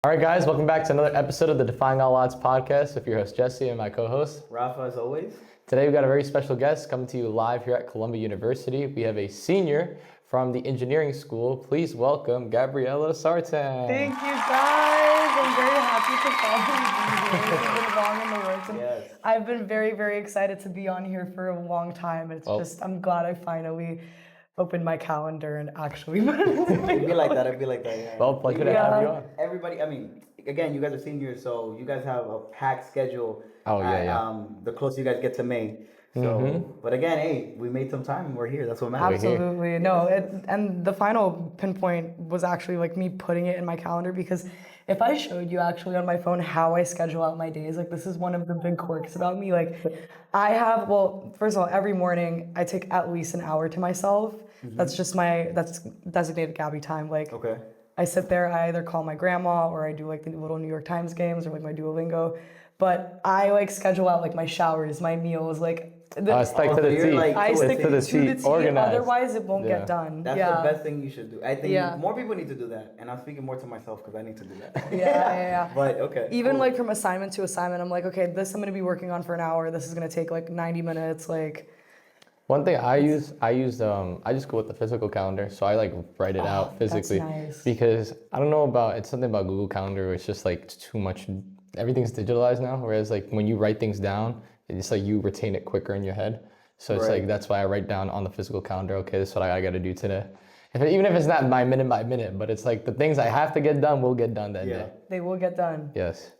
All right, guys, welcome back to another episode of the Defying All Odds Podcast with your host, Jesse, and my co-host, Rafa, as always. Today, we've got a very special guest coming to you live here at Columbia University. We have a senior from the engineering school. Please welcome Gabriela Sartan. Thank you, guys. I'm very happy to finally be here. It's been long in the works. And Yes. I've been very, very excited to be on here for a long time. It's just, I'm glad I finally opened my calendar and actually It'd be like that, yeah. Well, pleasure to have you on. Everybody, I mean, again, you guys are seniors, so you guys have a packed schedule. Oh, yeah. The closer you guys get to May. So, but again, hey, we made some time and we're here. That's what matters. Absolutely. No, and the final pinpoint was actually like me putting it in my calendar, because if I showed you actually on my phone how I schedule out my days, like this is one of the big quirks about me. Like I have, well, first of all, every morning I take at least an hour to myself. That's just that's designated Gabby time. Like Okay. I sit there, I either call my grandma or I do like the little New York Times games or like my Duolingo. But I like schedule out like my showers, my meals, like Stick to the you're T. like- I to stick the to the T, T, organized. otherwise it won't Yeah. get done. That's yeah. the best thing you should do. I think Yeah. more people need to do that. And I'm speaking more to myself because I need to do that. Yeah. But okay. Even cool. like from assignment to assignment, I'm like, okay, this I'm gonna be working on for an hour. This is gonna take like 90 minutes. Like, One thing I just go with the physical calendar, so I like write it out physically. nice. Because I don't know it's something about Google Calendar where it's just like too much, everything's digitalized now, whereas like when you write things down, it's like you retain it quicker in your head. So it's Right. like, that's why I write down on the physical calendar, okay, this is what I gotta do today. Even if it's not by minute, but it's like the things I have to get done will get done that Yeah. day. they will get done. Yes.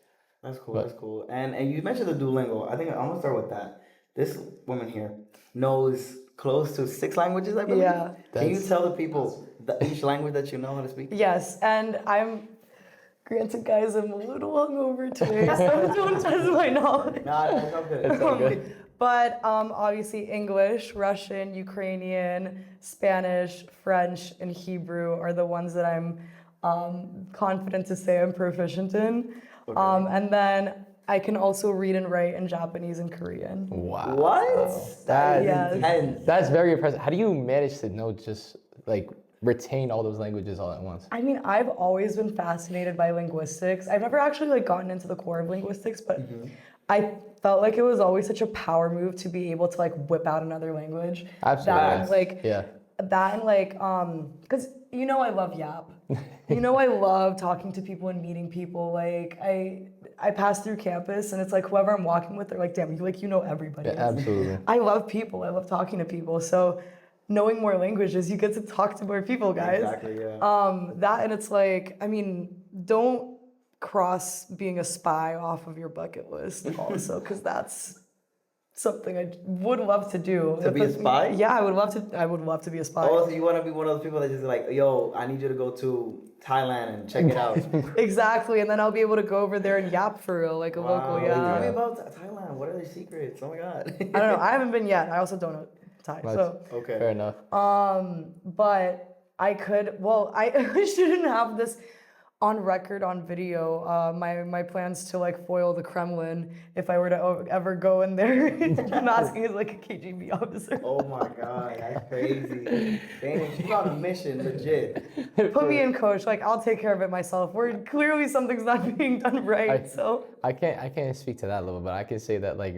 That's cool. That's cool. And you mentioned the Duolingo. I think I'm gonna start with that. This woman here knows close to 6 languages, I believe. Yeah. Can you tell the people each language that you know how to speak? Yes, and granted, guys, I'm a little hungover today, so don't test my knowledge. Nah, that's not good. It's all good. But obviously English, Russian, Ukrainian, Spanish, French, and Hebrew are the ones that I'm confident to say I'm proficient in. And then I can also read and write in Japanese and Korean. Wow. What? That Yes. intense. That's very impressive. How do you manage to know just like retain all those languages all at once? I mean, I've always been fascinated by linguistics. I've never actually like gotten into the core of linguistics, but I felt like it was always such a power move to be able to like whip out another language. Absolutely. That and, like Yeah. that and like because you know I love Yap. You know I love talking to people and meeting people. Like I pass through campus and it's like whoever I'm walking with, they're like, damn, you know everybody. Yeah, absolutely. I love people. I love talking to people. So knowing more languages, you get to talk to more people, guys. Exactly, yeah. That and it's like, I mean, don't cross being a spy off of your bucket list also, because that's something I would love to do. To be a spy? Yeah, I would love to be a spy. Oh, so you want to be one of those people that just like, yo, I need you to go to Thailand and check it out. Exactly, and then I'll be able to go over there and yap for real, like a local, Tell me yeah. about Thailand. What are their secrets? Oh my God. I don't know, I haven't been yet. I also don't know Thai, so. Okay. Fair enough. But I shouldn't have this on record, on video, my plans to like foil the Kremlin if I were to ever go in there. I'm asking as like a KGB officer. Oh my God, that's crazy. Damn, she's on a mission, legit. Put me in, coach. Like I'll take care of it myself. Clearly something's not being done right. So I can't speak to that level, but I can say that like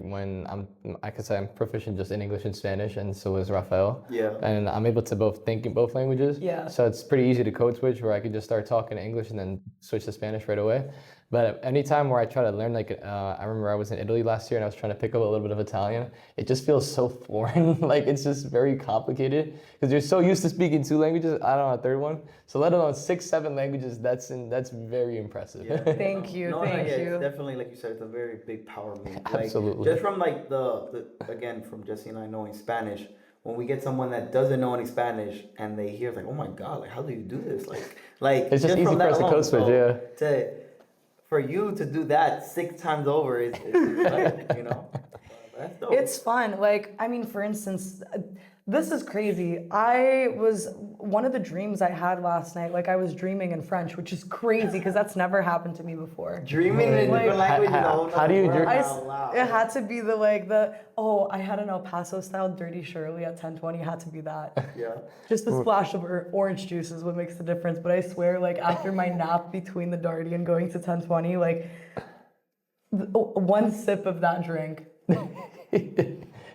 I can say I'm proficient just in English and Spanish, and so is Rafael. Yeah. And I'm able to think in both languages. Yeah. So it's pretty easy to code switch where I could just start talking English and then switch to Spanish right away. But anytime where I try to learn, like I remember I was in Italy last year and I was trying to pick up a little bit of Italian. It just feels so foreign. Like it's just very complicated because you're so used to speaking 2 languages. I don't know a third one. So let alone 6, 7 languages. That's very impressive. Yeah. thank you. It's definitely, like you said, it's a very big power move. Like, Absolutely. just from like the again, from Jesse and I knowing Spanish, when we get someone that doesn't know any Spanish and they hear like, oh my God, like how do you do this? Like It's just easy from for that us to alone, code switch, yeah. For you to do that 6 times over is like, you know, that's dope. It's fun. Like, I mean, for instance, This is crazy. One of the dreams I had last night, like I was dreaming in French, which is crazy because that's never happened to me before. Dreaming in different languages. how do you dream? It had to be I had an El Paso style Dirty Shirley at 10:20. It had to be that. Yeah. Just a splash of orange juice is what makes the difference. But I swear, like after my nap between the Darty and going to 10:20, like one sip of that drink.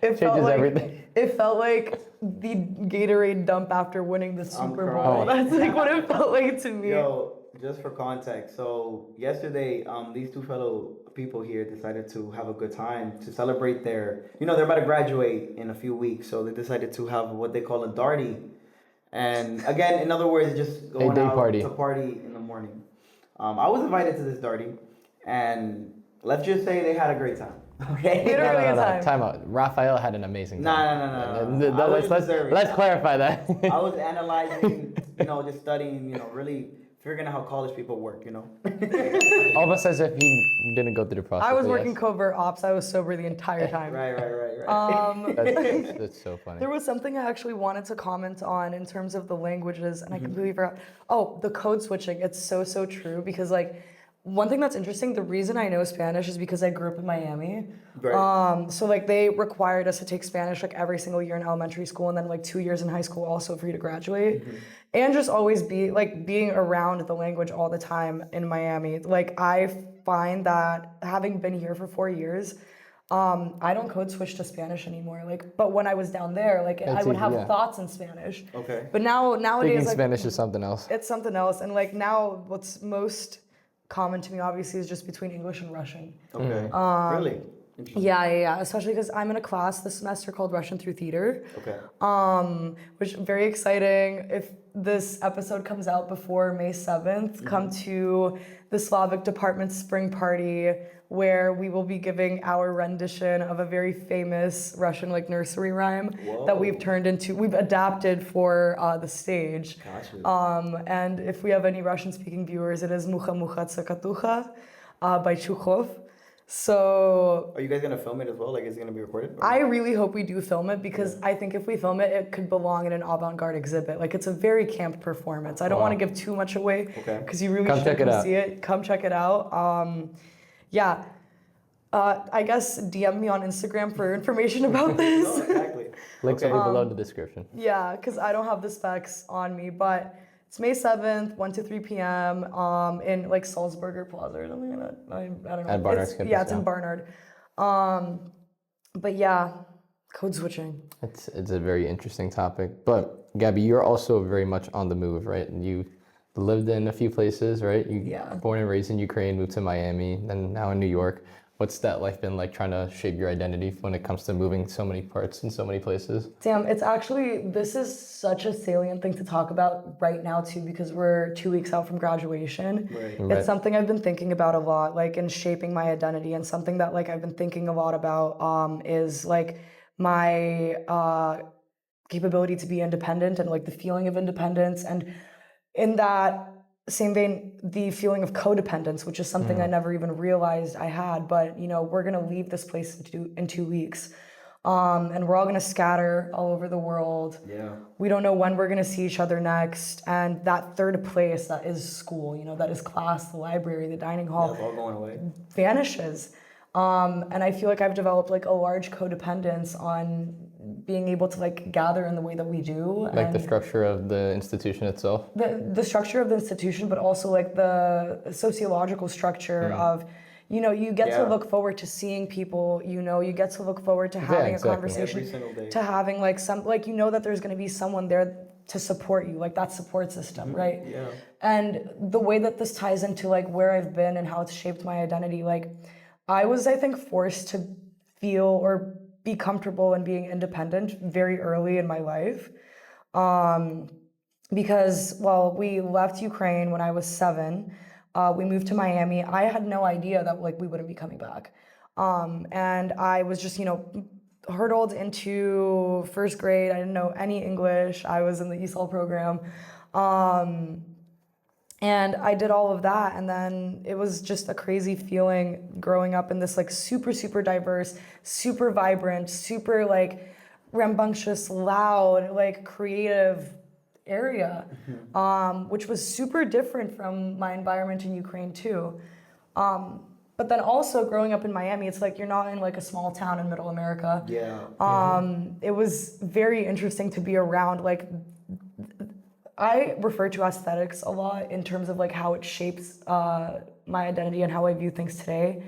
Changes everything. It felt like the Gatorade dump after winning the Super Bowl. That's like what it felt like to me. Yo, just for context, so yesterday, these two fellow people here decided to have a good time to celebrate they're about to graduate in a few weeks, so they decided to have what they call a darty. And again, in other words, just going out to party in the morning. I was invited to this darty, and let's just say they had a great time. Okay. No. Time out. Raphael had an amazing time. No. Let's clarify that. I was analyzing, just studying, really figuring out how college people work, Almost as if you didn't go through the process. I was working covert ops. I was sober the entire time. Right. That's so funny. There was something I actually wanted to comment on in terms of the languages, and I completely forgot. Oh, the code switching. It's so true because like. One thing that's interesting, the reason I know Spanish is because I grew up in Miami. Right. So like they required us to take Spanish like every single year in elementary school and then like 2 years in high school also for you to graduate. And just always being around the language all the time in Miami. Like I find that having been here for 4 years, I don't code switch to Spanish anymore. But when I was down there, I would have thoughts in Spanish. Okay. But nowadays Speaking Spanish is something else. It's something else. And like now what's most common to me obviously is just between English and Russian. Okay. Really? Yeah. Especially because I'm in a class this semester called Russian through theater. Okay. Which is very exciting. If this episode comes out before May 7th, come to the Slavic Department's spring party where we will be giving our rendition of a very famous Russian nursery rhyme that we've adapted for the stage. Gotcha. And if we have any Russian speaking viewers, it is Mucha Mucha Tsakatucha by Chukhov. So are you guys gonna film it as well? Is it gonna be recorded? I really hope we do film it because I think if we film it, it could belong in an avant-garde exhibit. It's a very camp performance. I don't want to give too much away because you really should come see it. Come check it out. Yeah. I guess DM me on Instagram for information about this. No, exactly. Links will be below the description. Yeah, because I don't have the specs on me, but it's May 7th, 1 to 3 p.m. In Salzburger Plaza or something like that. I don't know. At Barnard's campus, it's in Barnard. But yeah, code switching. It's a very interesting topic. But Gabby, you're also very much on the move, right? And you lived in a few places, right? Born and raised in Ukraine, moved to Miami, and now in New York. What's that life been like trying to shape your identity when it comes to moving so many parts in so many places? Damn, this is such a salient thing to talk about right now too, because we're 2 weeks out from graduation. Right. It's something I've been thinking about a lot, in shaping my identity, and something that I've been thinking a lot about is my capability to be independent and the feeling of independence, and in that same vein, the feeling of codependence, which is something I never even realized I had. But we're gonna leave this place in 2 weeks, and we're all gonna scatter all over the world. Yeah. We don't know when we're gonna see each other next, and that third place that is school, that is class, the library, the dining hall, it's all going away. Vanishes. And I feel like I've developed a large codependence on being able to gather in the way that we do. The structure of the institution itself? The structure of the institution, but also the sociological structure of, you get to look forward to seeing people, you get to look forward to having a conversation, every single day. to having that there's going to be someone there to support you, that support system, right? Yeah. And the way that this ties into where I've been and how it's shaped my identity, I was, I think, forced to feel or be comfortable in being independent very early in my life. Because, we left Ukraine when I was 7. We moved to Miami. I had no idea that we wouldn't be coming back. And I was just, hurdled into first grade. I didn't know any English. I was in the ESOL program. And I did all of that, and then it was just a crazy feeling growing up in this super, super diverse, super vibrant, super rambunctious, loud, like creative area, which was super different from my environment in Ukraine too. But then also growing up in Miami, it's like you're not in like a small town in middle America. It was very interesting to be around. Like, I refer to aesthetics a lot in terms of like how it shapes my identity and how I view things today.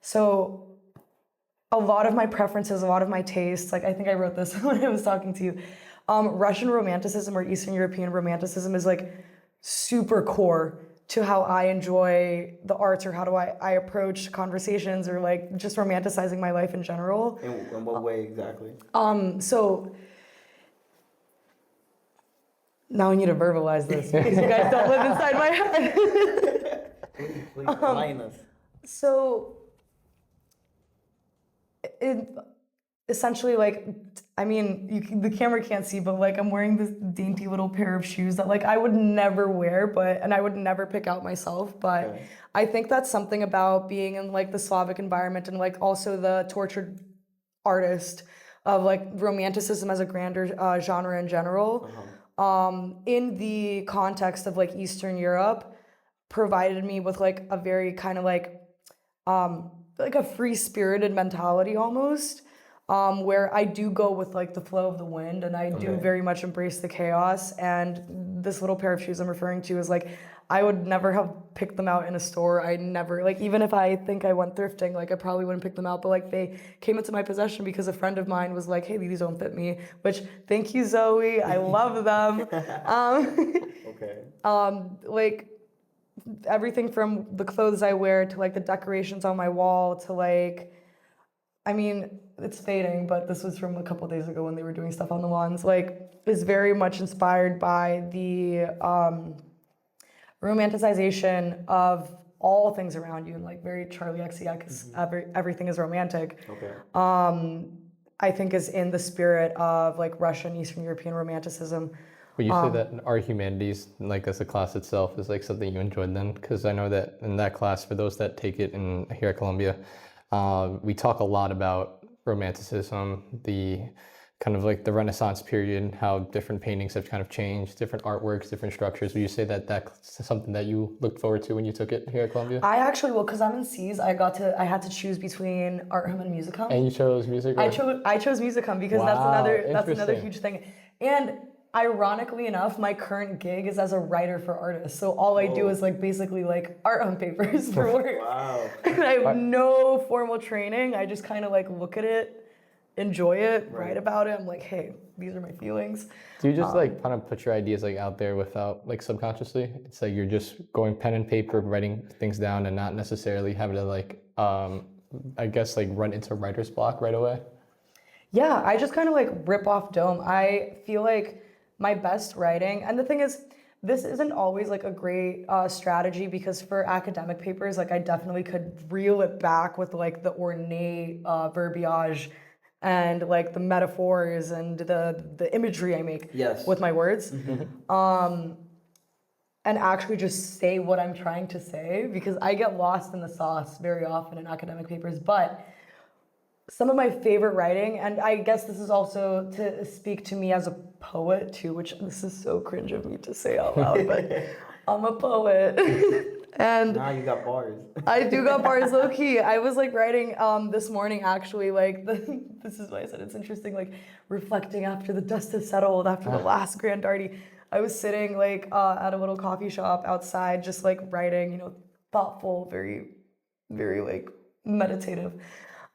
So a lot of my preferences, a lot of my tastes, like I think I wrote this when I was talking to you, Russian Romanticism or Eastern European Romanticism is like super core to how I enjoy the arts, or how do I approach conversations, or like just romanticizing my life in general. In what way exactly? So now I need to verbalize this because you guys don't live inside my head. Please enlighten us. So it essentially, like, I mean, the camera can't see, but like I'm wearing this dainty little pair of shoes that like I would never wear, and I would never pick out myself. But Okay. I think that's something about being in like the Slavic environment, and like also the tortured artist of like romanticism as a grander genre in general. In the context of like Eastern Europe, provided me with like a very kind of like a free-spirited mentality almost. Where I do go with like the flow of the wind, and I do very much embrace the chaos. And this little pair of shoes I'm referring to is like, I would never have picked them out in a store. I never, like, even if I think I went thrifting, like I probably wouldn't pick them out, but like they came into my possession because a friend of mine was like, hey, these don't fit me, which, thank you, Zoe, I love them. Like everything from the clothes I wear to like the decorations on my wall to like, I mean, it's fading, but this was from a couple days ago when they were doing stuff on the lawns. Like, is very much inspired by the romanticization of all things around you, and like very Charlie XCX, everything is romantic. I think is in the spirit of like Russian, Eastern European Romanticism. Would you say that art humanities, like as a class itself, is like something you enjoyed then? Because I know that in that class, for those that take it here at Columbia, we talk a lot about Romanticism, the kind of like the Renaissance period, how different paintings have kind of changed, different artworks, different structures. Would you say that that's something that you looked forward to when you took it here at Columbia? I actually, well, because I'm in C's, I had to choose between art hum and music hum. And you chose music? I chose music hum because that's another huge thing. And ironically enough, my current gig is as a writer for artists. So all I do is like basically like art hum papers for work. And I have no formal training. I just kind of like look at it, enjoy it, write about it. I'm like, hey, these are my feelings. Do you just like kind of put your ideas like out there without like subconsciously? It's like you're just going pen and paper, writing things down, and not necessarily having to like, I guess like run into writer's block right away? Yeah, I just kind of like rip off dome. I feel like my best writing, and the thing is, this isn't always like a great strategy, because for academic papers, like I definitely could reel it back with like the ornate verbiage and like the metaphors and the imagery I make with my words. And actually just say what I'm trying to say, because I get lost in the sauce very often in academic papers. But some of my favorite writing, and I guess this is also to speak to me as a poet too, which this is so cringe of me to say out loud, but I'm a poet. And now you got bars. I do got bars, low key. I was like writing this morning actually, like this is why I said it's interesting, like reflecting after the dust has settled, after the last Grand Darty. I was sitting like at a little coffee shop outside, just like writing, you know, thoughtful, very, very like meditative.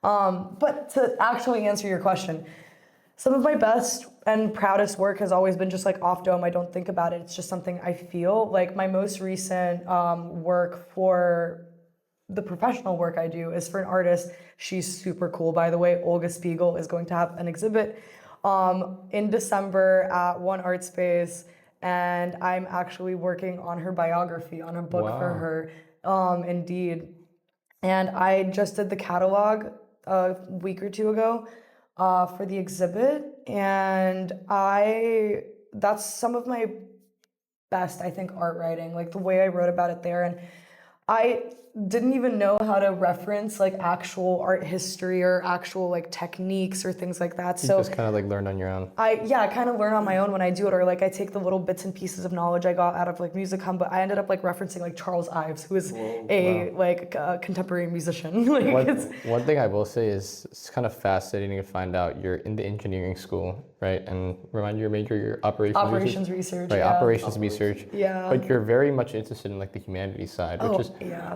But to actually answer your question, some of my best and proudest work has always been just like off dome. I don't think about it. It's just something I feel. Like my most recent work for the professional work I do is for an artist. She's super cool, by the way. Olga Spiegel is going to have an exhibit in December at One Art Space, and I'm actually working on her biography, on a book for her, indeed. And I just did the catalog a week or two ago for the exhibit, and that's some of my best, I think, art writing, like the way I wrote about it there. And I didn't even know how to reference like actual art history or actual like techniques or things like that. You So just kind of like learn on your own. I kind of learn on my own when I do it, or like I take the little bits and pieces of knowledge I got out of like music hum, but I ended up like referencing like Charles Ives, who is contemporary musician. Like One thing I will say is it's kind of fascinating to find out you're in the engineering school, right? And remind you your major, your operations research. Right, Yeah. operations research. Yeah. But you're very much interested in like the humanities side,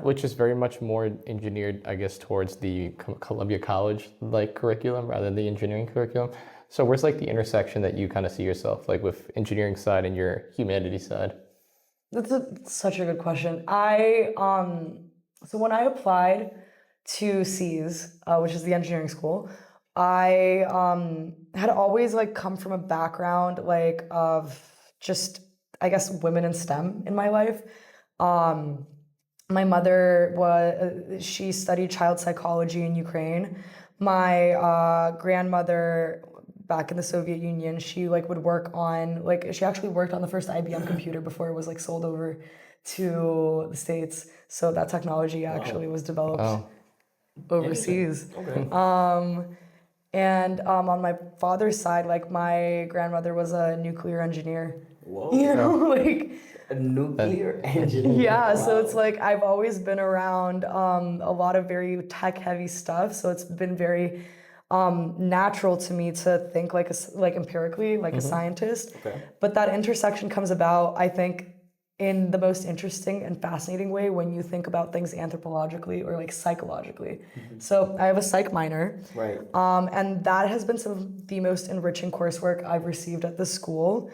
which is very much more engineered, I guess, towards the Columbia College like curriculum rather than the engineering curriculum. So where's like the intersection that you kind of see yourself like with engineering side and your humanities side? That's such a good question. So when I applied to C's, which is the engineering school, I had always like come from a background like of just, I guess, women in STEM in my life. My mother she studied child psychology in Ukraine. My grandmother back in the Soviet Union, she like would work on she actually worked on the first IBM computer before it was like sold over to the States. So that technology actually was developed overseas. Okay. And on my father's side, like my grandmother was a nuclear engineer. Whoa. You know, like a nuclear engineer. yeah. So it's like I've always been around a lot of very tech heavy stuff. So it's been very natural to me to think like empirically, like a scientist. Okay. But that intersection comes about, I think, in the most interesting and fascinating way when you think about things anthropologically or like psychologically. So I have a psych minor. Right. And that has been some of the most enriching coursework I've received at this school,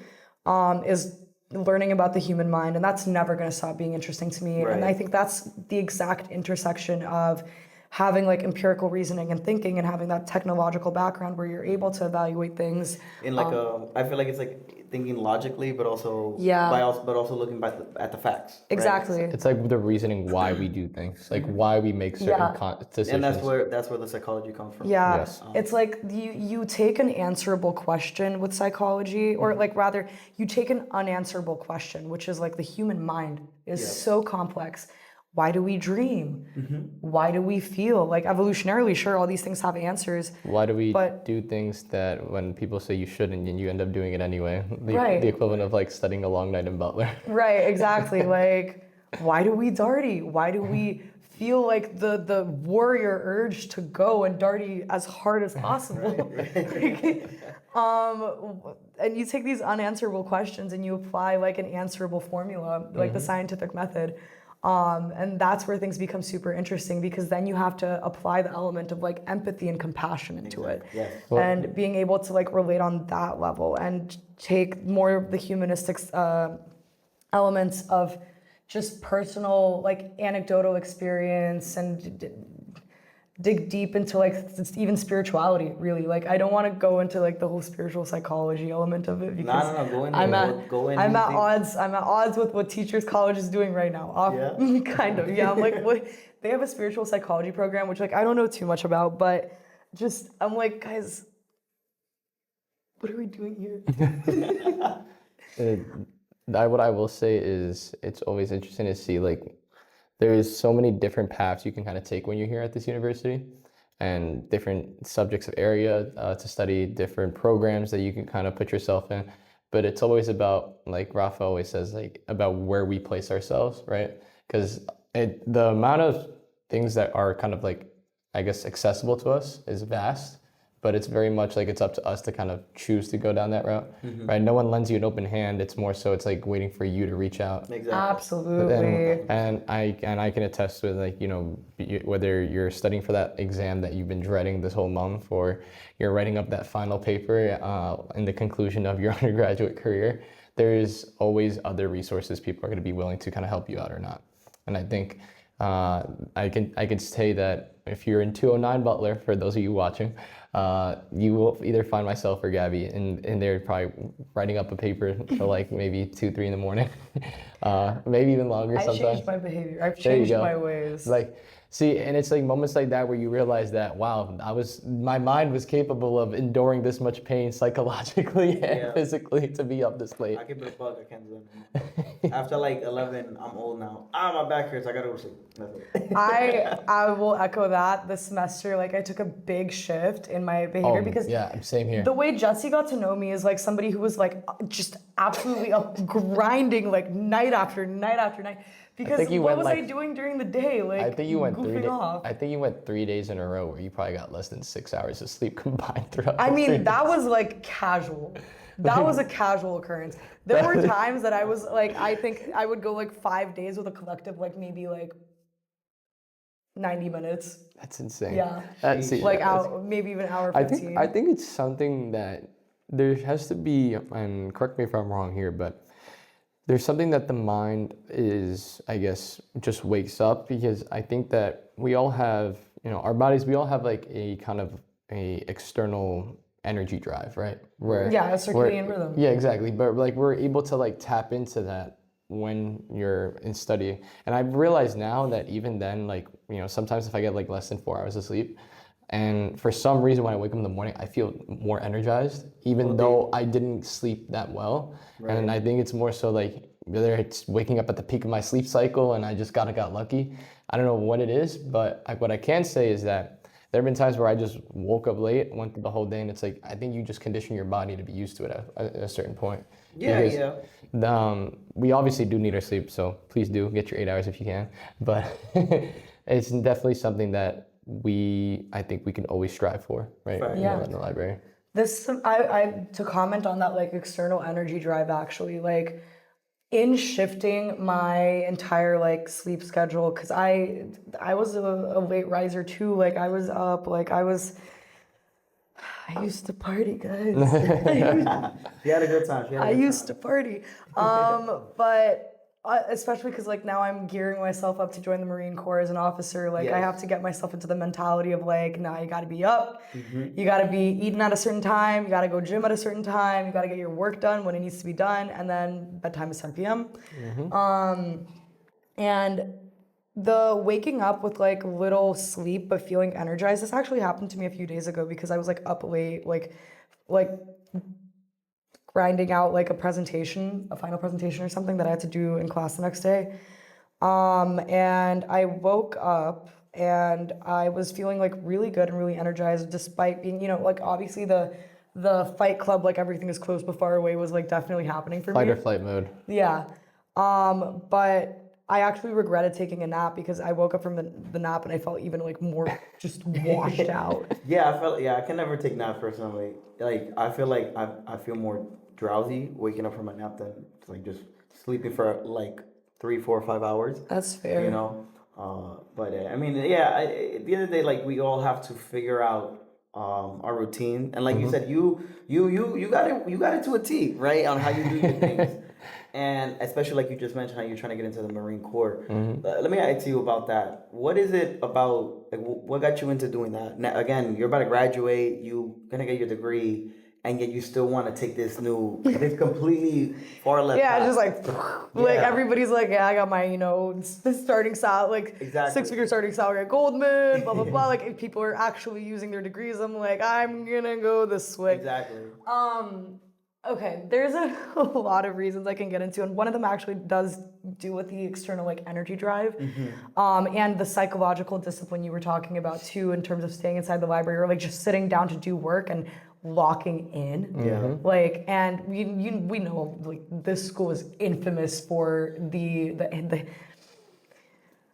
is learning about the human mind. And that's never going to stop being interesting to me. Right. And I think that's the exact intersection of having like empirical reasoning and thinking and having that technological background where you're able to evaluate things. In like I feel like it's like thinking logically, but also but also looking at the facts. Right? Exactly. It's like the reasoning why we do things, like why we make certain decisions. And that's where the psychology comes from. Yeah, Yes. it's like you take an answerable question with psychology, or like rather, you take an unanswerable question, which is like the human mind is so complex. Why do we dream? Why do we feel? Like evolutionarily, sure, all these things have answers. Why do we do things that when people say you shouldn't and you end up doing it anyway? The equivalent of like studying a long night in Butler. Right, exactly. Like, why do we darty? Why do we feel like the warrior urge to go and darty as hard as possible? And you take these unanswerable questions and you apply like an answerable formula, like the scientific method. And that's where things become super interesting, because then you have to apply the element of like empathy and compassion into it. Yes. And being able to like relate on that level and take more of the humanistic elements of just personal like anecdotal experience and dig deep into like even spirituality, really. Like I don't want to go into like the whole spiritual psychology element of it, because Go in. I'm at odds with what Teachers College is doing right now. Kind of. Yeah, I'm like, what? They have a spiritual psychology program, which like I don't know too much about, but just I'm like, guys, what are we doing here? What I will say is it's always interesting to see like there's so many different paths you can kind of take when you're here at this university, and different subjects of area to study, different programs that you can kind of put yourself in. But it's always about, like Rafa always says, like about where we place ourselves, right? Because the amount of things that are kind of like, I guess, accessible to us is vast, but it's very much like it's up to us to kind of choose to go down that route, right? No one lends you an open hand. It's more so it's like waiting for you to reach out. Exactly. Absolutely. And I can attest with like, you know, whether you're studying for that exam that you've been dreading this whole month, or you're writing up that final paper in the conclusion of your undergraduate career, there's always other resources people are going to be willing to kind of help you out or not. And I think I can say that if you're in 209 Butler, for those of you watching, you will either find myself or Gabby in there probably writing up a paper till like maybe 2, 3 in the morning, maybe even longer sometimes. I changed my behavior. I've There you changed go. my ways. Like, see, and it's like moments like that where you realize that, wow, my mind was capable of enduring this much pain psychologically and physically to be up this late. I keep it a bug. I can't do it. After like 11, I'm old now. My back hurts. I gotta go to sleep. That's it. I will echo that. This semester, like I took a big shift in my behavior because Same here. the way Jesse got to know me is like somebody who was like just absolutely up grinding like night after night after night. Because what was I doing during the day? Like I think you went off. I think you went 3 days in a row where you probably got less than 6 hours of sleep combined throughout. I mean, that was like casual. That was a casual occurrence. There were times that I was like, I think I would go like 5 days with a collective, like maybe like 90 minutes. That's insane. Yeah. Maybe even hour 15. I think it's something that there has to be, and correct me if I'm wrong here, but there's something that the mind is, I guess, just wakes up, because I think that we all have, our bodies, we all have like a kind of a external energy drive, right? A circadian rhythm. Yeah, exactly. But like we're able to like tap into that when you're in study. And I've realized now that even then, like, sometimes if I get like less than 4 hours of sleep, and for some reason when I wake up in the morning, I feel more energized, even though I didn't sleep that well. Right. And I think it's more so like, whether it's waking up at the peak of my sleep cycle and I just got lucky. I don't know what it is, but what I can say is that there have been times where I just woke up late, went through the whole day, and it's like, I think you just condition your body to be used to it at a certain point. We obviously do need our sleep, so please do get your 8 hours if you can. But it's definitely something that I think we can always strive for, right? In the library. To comment on that, like external energy drive, actually, like in shifting my entire like sleep schedule, because I was a late riser too. Like I was up, like I used to party, guys. You had a good time. I used to party, but especially because like now I'm gearing myself up to join the Marine Corps as an officer. Like I have to get myself into the mentality of like, now you got to be up, you got to be eating at a certain time, you got to go gym at a certain time, you got to get your work done when it needs to be done, and then bedtime is 10 p.m. And the waking up with like little sleep but feeling energized, this actually happened to me a few days ago because I was like up late, like grinding out like a final presentation or something that I had to do in class the next day. And I woke up and I was feeling like really good and really energized, despite being, like obviously the fight club, like everything is close but far away, was like definitely happening for me. Fight or flight mode. Yeah. But I actually regretted taking a nap because I woke up from the nap and I felt even like more just washed out. I can never take naps personally. Like I feel like I feel more drowsy waking up from a nap than like just sleeping for like 3, 4, 5 hours. That's fair. I mean, at the end of the day, like we all have to figure out our routine, and like you said, you got it to a T, right, on how you do your things. And especially like you just mentioned how you're trying to get into the Marine Corps. Let me ask you about that. What is it about, like, what got you into doing that? Now, again, you're about to graduate, you're going to get your degree, and yet you still want to take this completely far left path. It's just like everybody's like, I got my, starting salary, like exactly. 6-figure starting salary at Goldman, blah, blah, blah. Like if people are actually using their degrees, I'm like, I'm going to go this way. Exactly. Okay, there's a lot of reasons I can get into, and one of them actually does do with the external like energy drive, and the psychological discipline you were talking about too, in terms of staying inside the library or like just sitting down to do work and locking in. Like, and we know like this school is infamous for the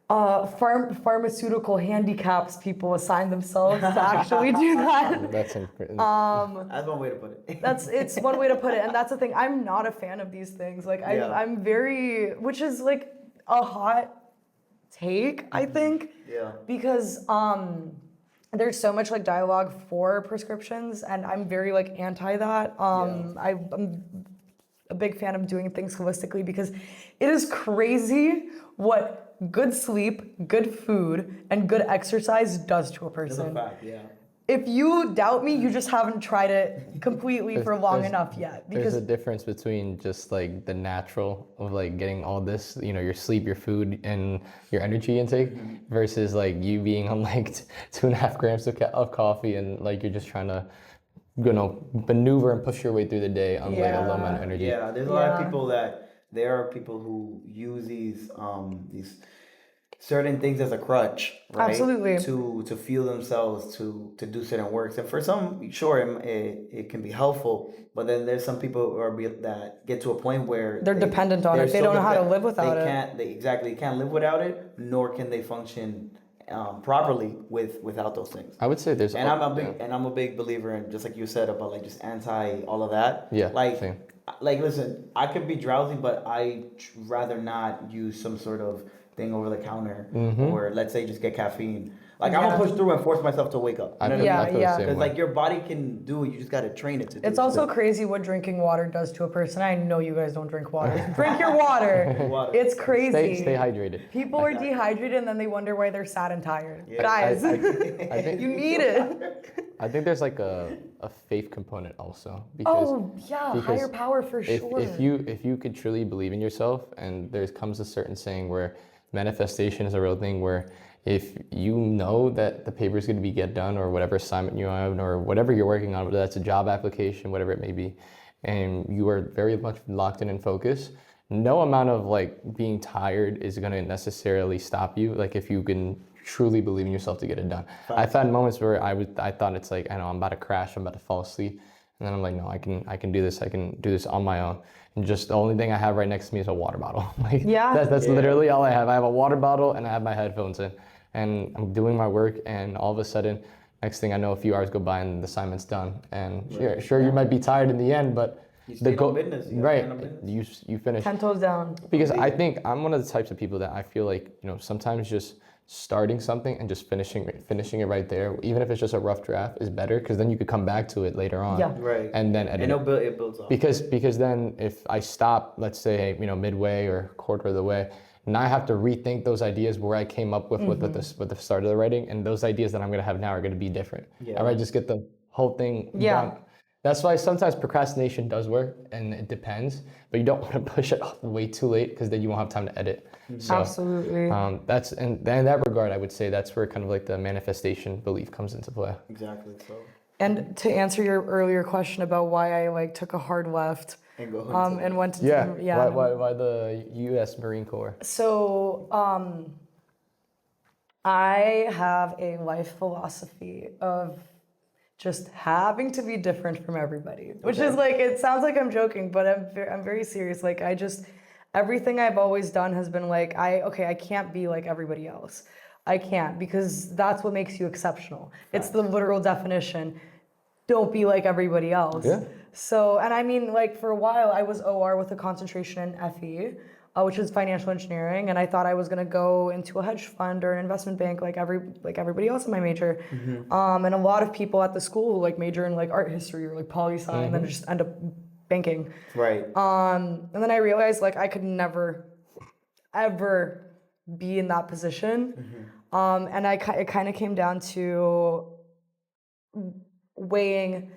pharmaceutical handicaps people assign themselves to actually do that. That's important. That's one way to put it. It's one way to put it, and that's the thing. I'm not a fan of these things. Like I'm very, which is like a hot take, I think. Because there's so much like dialogue for prescriptions, and I'm very like anti that. I'm a big fan of doing things holistically because it is crazy what what good sleep, good food, and good exercise does to a That's a person. fact, yeah. If you doubt me, you just haven't tried it completely for long enough yet. There's Because a difference between just like the natural of like getting all this, you know, your sleep, your food, and your energy intake versus like you being on like 2.5 grams of coffee and like you're just trying to, you know, maneuver and push your way through the day on like a low amount of energy. Yeah, there's a lot of people there are people who use these certain things as a crutch, right? Absolutely. To feel themselves to do certain works, and for some, sure, it can be helpful. But then there's some people that get to a point where they're dependent on it. They don't know how to live without it. They can't live without it, nor can they function properly without those things. I would say there's And I'm a big believer in, just like you said, about like just anti all of that. Yeah, Like same. like listen, I could be drowsy, but I rather not use some sort of thing over the counter, or let's say just get caffeine. Like I'm gonna push through and force myself to wake up. I feel Yeah, the same yeah. Because way. like your body can do it, you just gotta train it to do. It's also crazy what drinking water does to a person. I know you guys don't drink water. Drink your water. Water. It's crazy. Stay hydrated. People are dehydrated and then they wonder why they're sad and tired. Yeah. Guys, I think you need it. I think there's like a faith component also because Oh yeah, because higher power for if, sure. if you could truly believe in yourself, and there comes a certain saying where manifestation is a real thing, where if you know that the paper is going to be get done, or whatever assignment you have, or whatever you're working on, whether that's a job application, whatever it may be, and you are very much locked in and focused, no amount of like being tired is going to necessarily stop you. Like if you can truly believe in yourself to get it done. I've had moments where I thought it's like, I know I'm about to crash, I'm about to fall asleep. And then I'm like, no, I can do this. I can do this on my own. And just the only thing I have right next to me is a water bottle. Like that's literally all I have. I have a water bottle and I have my headphones in, and I'm doing my work. And all of a sudden, next thing I know, a few hours go by and the assignment's done. And sure, you might be tired in the end, but the goal, business, right? You finish 10 toes down. Because I think I'm one of the types of people that I feel like, you know, sometimes just starting something and just finishing it right there, even if it's just a rough draft, is better, because then you could come back to it later on. Yeah. Right. And then edit it builds up. because then if I stop, let's say, you know, midway or quarter of the way, now I have to rethink those ideas where I came up with with the start of the writing, and those ideas that I'm gonna have now are gonna be different. Yeah. I might just get the whole thing done. That's why sometimes procrastination does work, and it depends, but you don't want to push it off way too late, because then you won't have time to edit. So, Absolutely. that's in that regard, I would say that's where kind of like the manifestation belief comes into play. Exactly. So And to answer your earlier question about why I like took a hard left and go and went to Why the U.S. Marine Corps? So I have a life philosophy of just having to be different from everybody, which is like, it sounds like I'm joking, but I'm very serious. Like everything I've always done has been like, I can't be like everybody else. I can't, because that's what makes you exceptional. It's the literal definition. Don't be like everybody else. Yeah. So, and I mean, like for a while I was OR with a concentration in FE, which is financial engineering, and I thought I was gonna go into a hedge fund or an investment bank like everybody else in my major. And a lot of people at the school who like major in like art history or like poli-sci and then just end up banking. Right. And then I realized like I could never, ever be in that position. And it kind of came down to weighing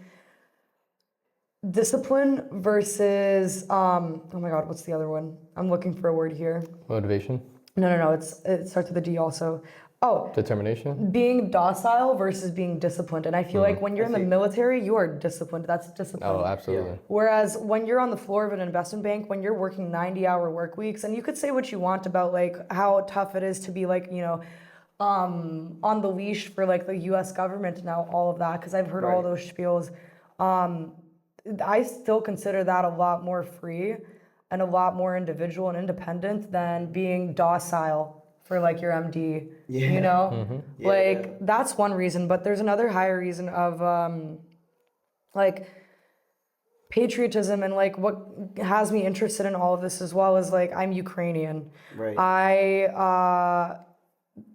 discipline versus oh my god, what's the other one? I'm looking for a word here. Motivation. No. It starts with a D also. Oh, Determination. being docile versus being disciplined. And I feel like when you're in the military, you are disciplined. That's discipline. Oh, absolutely. Whereas when you're on the floor of an investment bank, when you're working 90-hour work weeks, and you could say what you want about like how tough it is to be like, you know, on the leash for like the US government and all of that, because I've heard all those spiels. I still consider that a lot more free and a lot more individual and independent than being docile for like your MD, you know? That's one reason, but there's another higher reason of like patriotism, and like what has me interested in all of this as well is like I'm Ukrainian. Right. I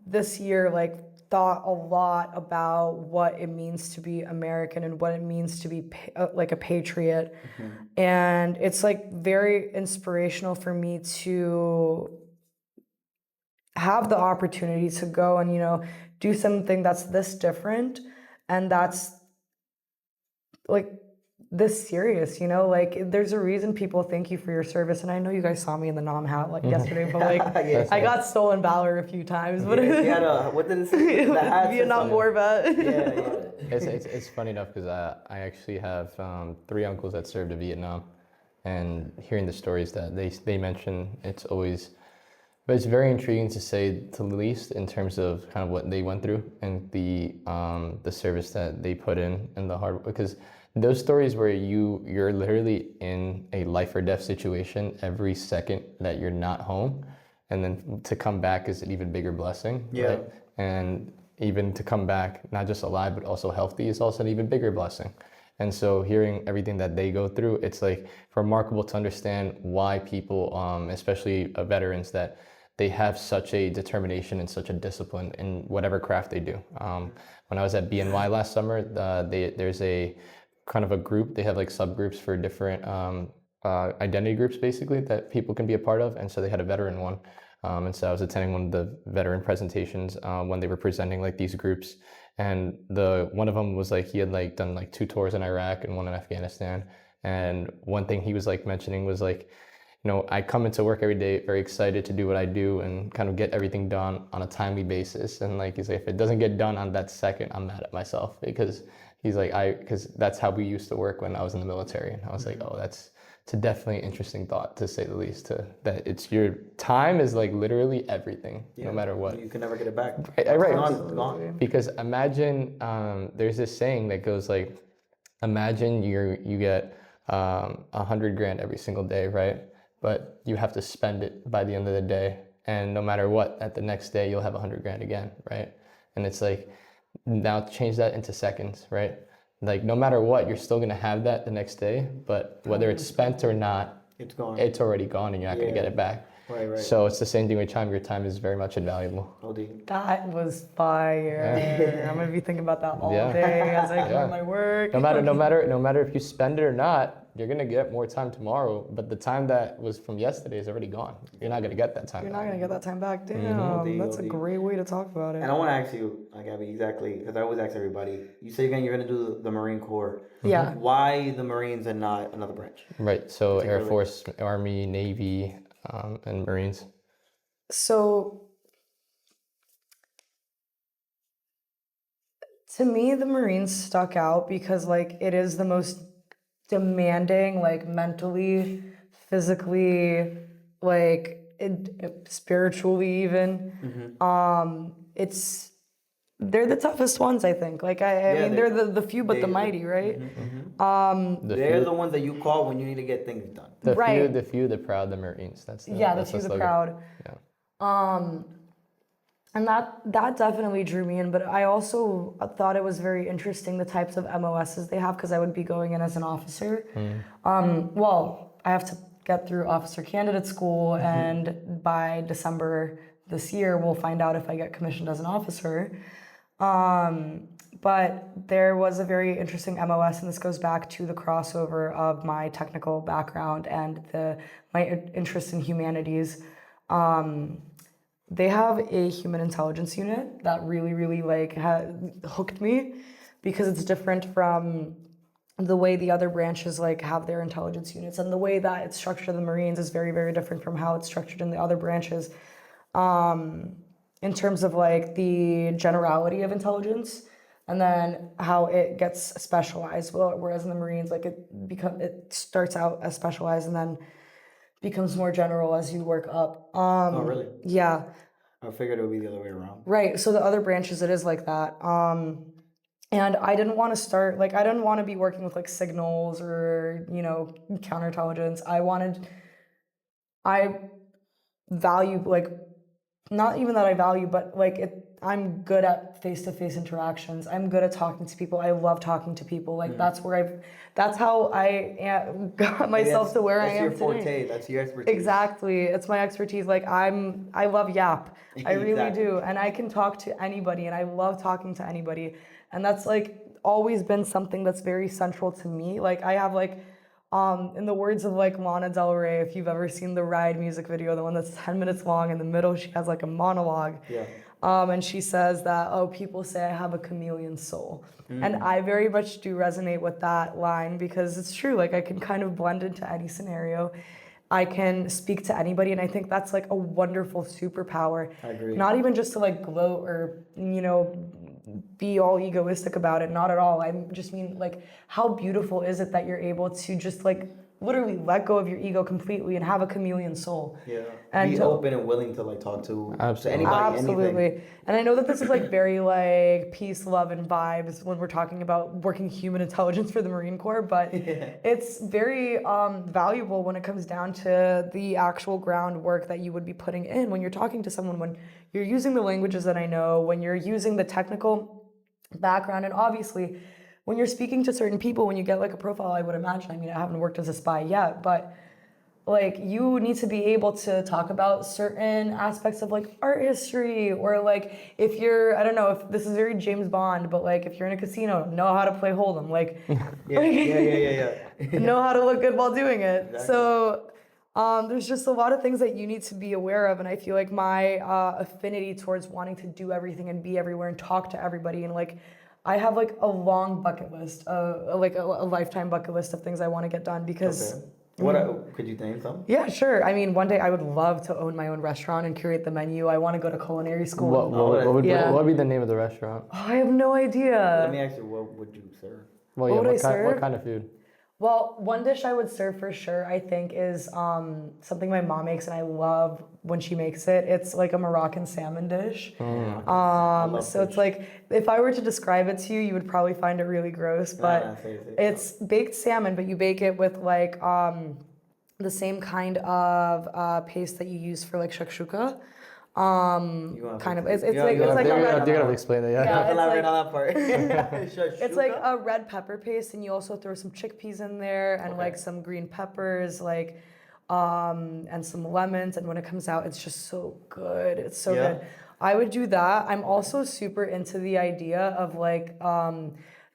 this year like thought a lot about what it means to be American and what it means to be like a patriot. And it's like very inspirational for me to have the opportunity to go and, do something that's this different and that's like this serious, like there's a reason people thank you for your service. And I know you guys saw me in the nom hat like yesterday, but like Yeah. I got stolen valor a few times. But Yeah, she had what did it say? The hat said Vietnam something. War vet. Yeah. It's funny enough because I actually have 3 uncles that served in Vietnam, and hearing the stories that they mention, but it's very intriguing to say the least in terms of kind of what they went through and the service that they put in and the hard, because those stories where you're literally in a life or death situation every second that you're not home, and then to come back is an even bigger blessing. Yeah. Right? And even to come back not just alive but also healthy is also an even bigger blessing. And so hearing everything that they go through, it's like remarkable to understand why people, especially veterans, that they have such a determination and such a discipline in whatever craft they do. When I was at BNY last summer, there's a kind of a group. They have like subgroups for different identity groups, basically, that people can be a part of. And so they had a veteran one. And so I was attending one of the veteran presentations when they were presenting like these groups. And one of them was like, he had like done like 2 tours in Iraq and 1 in Afghanistan. And one thing he was like mentioning was like, I come into work every day very excited to do what I do and kind of get everything done on a timely basis. And like, he's like, if it doesn't get done on that second, I'm mad at myself, because he's like, because that's how we used to work when I was in the military. And I was like, oh, it's a definitely interesting thought, to say the least, that it's your time is like literally everything, no matter what. You can never get it back. Right. It's gone. Because imagine, there's this saying that goes like, imagine you get 100 grand every single day, right? But you have to spend it by the end of the day. And no matter what, at the next day, you'll have 100 grand again, right? And it's like, now change that into seconds, right? Like, no matter what, you're still gonna have that the next day, but whether it's spent or not, It's gone. it's already gone and you're not gonna get it back. Right. So it's the same thing with time. Your time is very much invaluable. OD. That was fire. I'm gonna be thinking about that all day as I do my work. No matter if you spend it or not, you're gonna get more time tomorrow. But the time that was from yesterday is already gone. You're not gonna get that time. You're not gonna get that time back. Damn, that's a great way to talk about it. And I want to ask you, Gabby, exactly, because I always ask everybody. You say again you're gonna do the Marine Corps. Yeah. Why the Marines and not another branch? Right. So Air Force, Army, Navy, and Marines. So, to me, the Marines stuck out because, like, it is the most demanding, like, mentally, physically, like, spiritually even. They're the toughest ones, I think. Like, I mean, they're the few but the mighty, right? They're the ones that you call when you need to get things done. The few, the proud, the Marines. That's the few, the slogan. proud. Yeah. And that definitely drew me in, but I also thought it was very interesting the types of MOSs they have, because I would be going in as an officer. Well, I have to get through officer candidate school, and by December this year, we'll find out if I get commissioned as an officer. But there was a very interesting MOS, and this goes back to the crossover of my technical background and my interest in humanities. They have a human intelligence unit that really, really like hooked me, because it's different from the way the other branches like have their intelligence units, and the way that it's structured in the Marines is very, very different from how it's structured in the other branches. In terms of like the generality of intelligence, and then how it gets specialized. Whereas in the Marines, like it starts out as specialized and then becomes more general as you work up. Oh, really? Yeah. I figured it would be the other way around. Right. So the other branches, it is like that. And I didn't want to be working with like signals or, counterintelligence. I value like, not even that I value, but like I'm good at face-to-face interactions. I'm good at talking to people. I love talking to people. Like that's how I got myself to where I am today. That's your forte. That's your expertise. Exactly. It's my expertise. Like I love yap. I really do. And I can talk to anybody, and I love talking to anybody. And that's like always been something that's very central to me. Like I have like In the words of like Lana Del Rey, if you've ever seen the Ride music video, the one that's 10 minutes long, in the middle she has like a monologue. Yeah. And she says that, oh, people say I have a chameleon soul. And I very much do resonate with that line because it's true. Like I can kind of blend into any scenario. I can speak to anybody, and I think that's like a wonderful superpower. I agree. Not even just to like gloat or, be all egoistic about it. Not at all. I just mean like, how beautiful is it that you're able to just like literally let go of your ego completely and have a chameleon soul. Yeah. And be open and willing to like talk to anybody, absolutely. anything. And I know that this is like very like peace, love, and vibes when we're talking about working human intelligence for the Marine Corps, but it's very valuable when it comes down to the actual groundwork that you would be putting in when you're talking to someone, when you're using the languages that I know, when you're using the technical background, and obviously when you're speaking to certain people, when you get like a profile, I would imagine, I mean, I haven't worked as a spy yet, but like you need to be able to talk about certain aspects of like art history, or like if you're, I don't know if this is very James Bond, but like if you're in a casino, know how to play Hold'em, like yeah. know how to look good while doing it. Exactly. So there's just a lot of things that you need to be aware of, and I feel like my affinity towards wanting to do everything and be everywhere and talk to everybody, and like I have like a long bucket list, like a lifetime bucket list of things I want to get done because. Okay. What could you name some? Yeah, sure. I mean, one day I would love to own my own restaurant and curate the menu. I want to go to culinary school. What would be the name of the restaurant? Oh, I have no idea. Let me ask you, what would you serve? Well, yeah, what kind of food? Well, one dish I would serve for sure, I think, is something my mom makes, and I love when she makes it. It's like a Moroccan salmon dish. So it's like, if I were to describe it to you, you would probably find it really gross, but it's baked salmon, but you bake it with like the same kind of paste that you use for like shakshuka. Kind of. It's like you gotta explain it. Yeah. Elaborate on that part. It's like a red pepper paste, and you also throw some chickpeas in there, and like some green peppers, like and some lemons. And when it comes out, it's just so good. It's so good. I would do that. I'm also super into the idea of like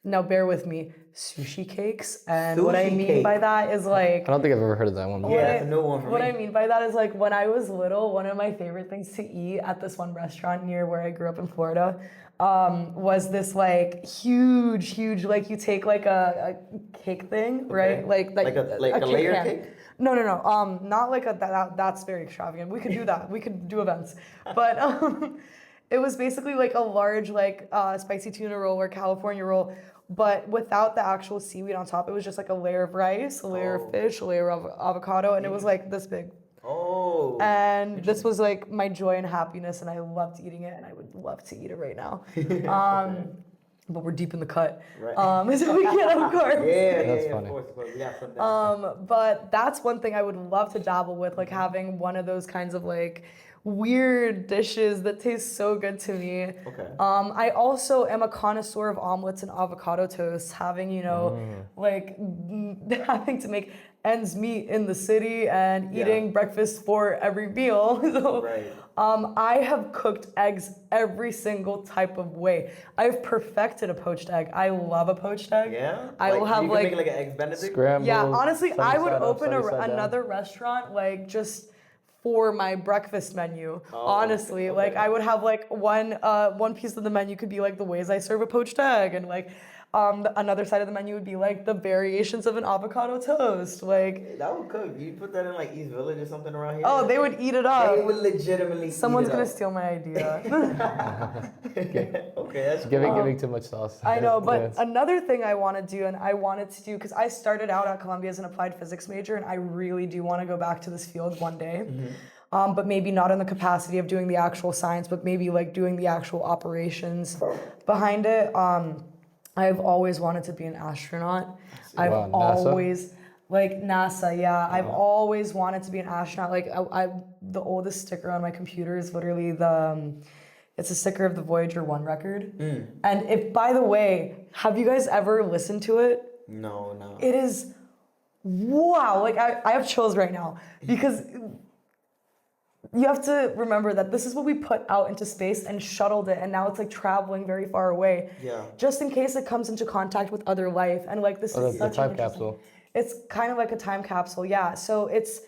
now bear with me, sushi cakes. And what I mean by that is like, I don't think I've ever heard of that one before. Yeah, it's a new one for me. What I mean by that is like when I was little, one of my favorite things to eat at this one restaurant near where I grew up in Florida was this like huge, like you take like a cake thing, right? Like a layer cake? No. Not like that's very extravagant. We could do that. We could do events. But it was basically like a large like spicy tuna roll or California roll, but without the actual seaweed on top. It was just like a layer of rice, a layer of fish, a layer of avocado, and it was like this big. Oh. And this was like my joy and happiness, and I loved eating it, and I would love to eat it right now. But we're deep in the cut, right. So we can't, of course. Yeah, That's funny. Of course. Yeah, but that's one thing I would love to dabble with, like having one of those kinds of like weird dishes that taste so good to me. Okay. I also am a connoisseur of omelets and avocado toast, having, like having to make ends meet in the city and eating breakfast for every meal. So, I have cooked eggs every single type of way. I've perfected a poached egg. I love a poached egg. Yeah? I will have you can make like an eggs Benedict? Scrambled. Yeah, honestly, I would open another restaurant like just for my breakfast menu. Honestly, like I would have like one piece of the menu could be like the ways I serve a poached egg, and like another side of the menu would be like the variations of an avocado toast. Like that would cook. You put that in like East Village or something around here. Oh, they would eat it up. They would legitimately. Someone's gonna steal my idea. Okay, that's giving too much sauce. I know, but another thing I want to do, and I wanted to do, because I started out at Columbia as an applied physics major, and I really do want to go back to this field one day. But maybe not in the capacity of doing the actual science, but maybe like doing the actual operations behind it. I've always wanted to be an astronaut. I've always like NASA, I've always wanted to be an astronaut. Like the oldest sticker on my computer is literally it's a sticker of the Voyager 1 record. And if, by the way, have you guys ever listened to it? No. It is, wow, like I have chills right now because you have to remember that this is what we put out into space and shuttled it, and now it's like traveling very far away. Yeah. Just in case it comes into contact with other life, and like this is the such time an capsule. It's kind of like a time capsule, yeah. So it's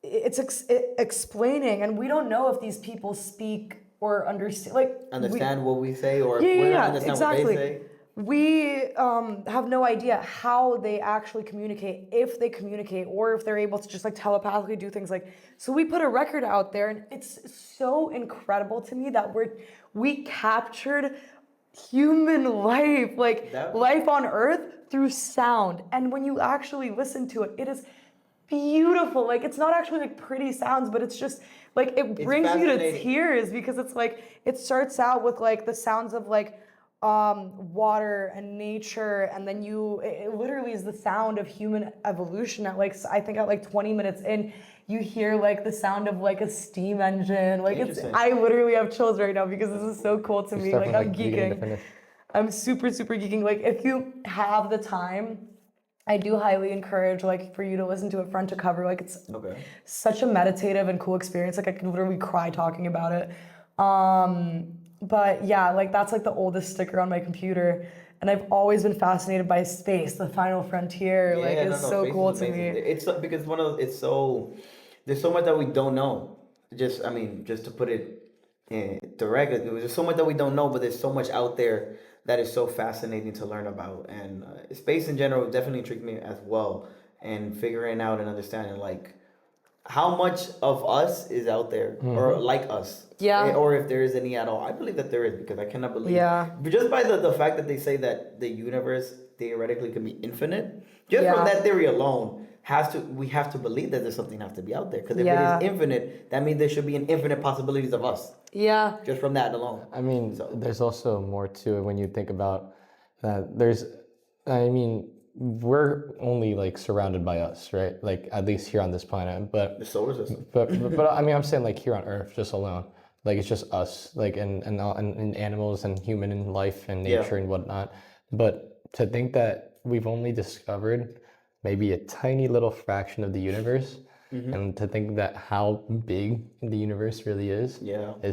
explaining, and we don't know if these people speak or understand, like Understand what we say, or yeah, if we're yeah, not understand exactly. what they say. We have no idea how they actually communicate, if they communicate, or if they're able to just like telepathically do things like. So we put a record out there, and it's so incredible to me that we captured human life, like life on Earth through sound. And when you actually listen to it, it is beautiful. Like it's not actually like pretty sounds, but it's just like it brings you to tears, because it's like it starts out with like the sounds of like water and nature, and then it literally is the sound of human evolution. At like, I think at like 20 minutes in, you hear like the sound of like a steam engine. Like I literally have chills right now because this is so cool to me. Like I'm geeking. I'm super geeking. Like if you have the time, I do highly encourage like for you to listen to it front to cover. Like it's such a meditative and cool experience. Like I could literally cry talking about it. But yeah, like that's like the oldest sticker on my computer, and I've always been fascinated by space, the final frontier. Yeah, like it's so cool to me. It's because there's so much that we don't know. Just to put it directly, there's so much that we don't know, but there's so much out there that is so fascinating to learn about, and space in general definitely intrigued me as well, and figuring out and understanding like how much of us is out there or like us. Yeah. Or if there is any at all. I believe that there is, because I cannot believe. Yeah. But just by the fact that they say that the universe theoretically can be infinite, just from that theory alone, we have to believe that there's something has to be out there. Because if it is infinite, that means there should be an infinite possibilities of us. Yeah. Just from that alone. I mean, there's also more to it when you think about that. We're only like surrounded by us, right? Like at least here on this planet, but the solar system. But I mean, I'm saying like here on Earth, just alone, like it's just us, like and animals and human and life and nature and whatnot. But to think that we've only discovered maybe a tiny little fraction of the universe, and to think that how big the universe really is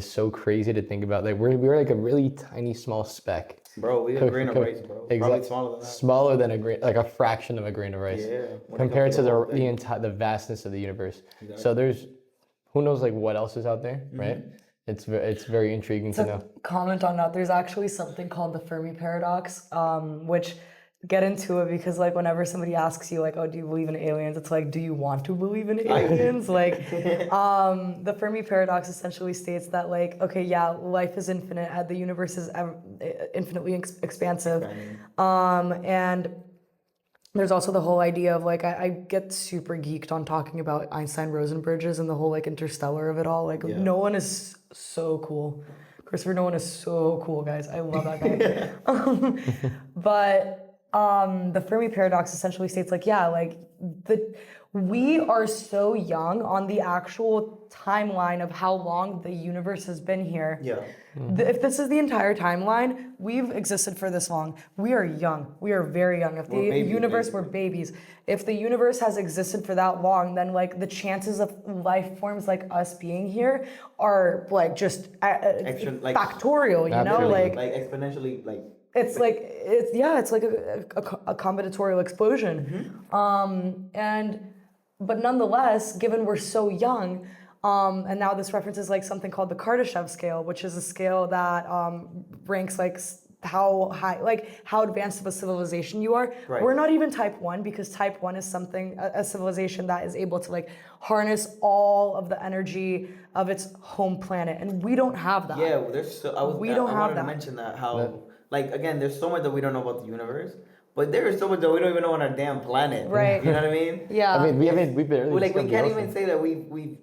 so crazy to think about. Like we're like a really tiny small speck. Bro, we a grain of rice, bro. Exactly. Probably smaller than that. Smaller than a grain, like a fraction of a grain of rice. Yeah. Compared to the vastness of the universe. Exactly. So there's, who knows like what else is out there, right? It's very intriguing to know. Comment on that. There's actually something called the Fermi paradox, which get into it because like whenever somebody asks you like, oh, do you believe in aliens? It's like, do you want to believe in aliens? Like, the Fermi paradox essentially states that like, okay, yeah, life is infinite, the universe is infinitely expansive, and there's also the whole idea of like, I get super geeked on talking about Einstein-Rosen bridges and the whole like interstellar of it all. Like, Nolan is so cool. Christopher Nolan is so cool, guys. I love that guy. But the Fermi paradox essentially states like, yeah, like we are so young on the actual timeline of how long the universe has been here. Yeah. If this is the entire timeline, we've existed for this long. We are young. We are very young. If the universe were babies, if the universe has existed for that long, then like the chances of life forms like us being here are like just factorial, you know, like exponentially, like. It's like a combinatorial explosion, but nonetheless, given we're so young, and now this references like something called the Kardashev scale, which is a scale that ranks like how high, like how advanced of a civilization you are. Right. We're not even type 1, because type 1 is something, a civilization that is able to like harness all of the energy of its home planet, and we don't have that. Yeah, I wanted to mention that how. Like, again, there's so much that we don't know about the universe, but there is so much that we don't even know on our damn planet. Right. You know what I mean? Yeah. I mean, we can't even say that we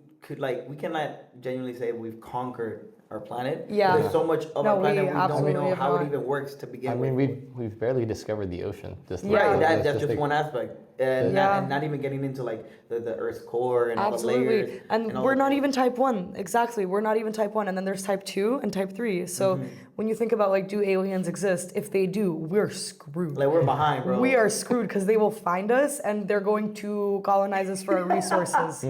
cannot genuinely say we've conquered our planet. Yeah. There's so much of our planet we don't know how it even works to begin with. I mean, we've barely discovered the ocean. That's just one aspect. And not even getting into like the Earth's core and all the layers. And we're not even type 1. Exactly. We're not even type 1. And then there's type 2 and type 3. So when you think about like, do aliens exist? If they do, we're screwed. Like we're behind, bro. We are screwed because they will find us and they're going to colonize us for our resources.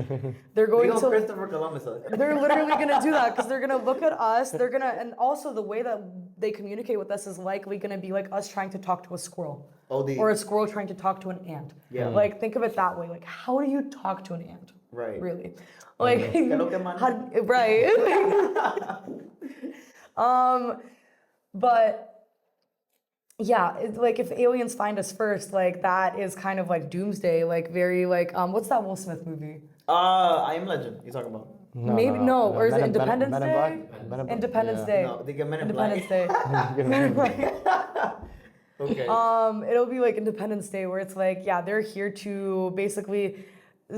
They're going to Christopher Columbus. they're literally going to do that because they're going to look at us. They're going to, and also the way that they communicate with us is likely going to be like us trying to talk to a squirrel. Or a squirrel trying to talk to an ant. Yeah. Like, think of it that way. Like, how do you talk to an ant? Right. Really? Like, right. But yeah, like if aliens find us first, like that is kind of like doomsday, like very like what's that Will Smith movie? I Am Legend. You talking about? No, or is it Independence Day? Independence Day. No, they get Men in Independence Black. Day. Men in Black. Okay. It'll be like Independence Day where it's like, yeah, they're here to basically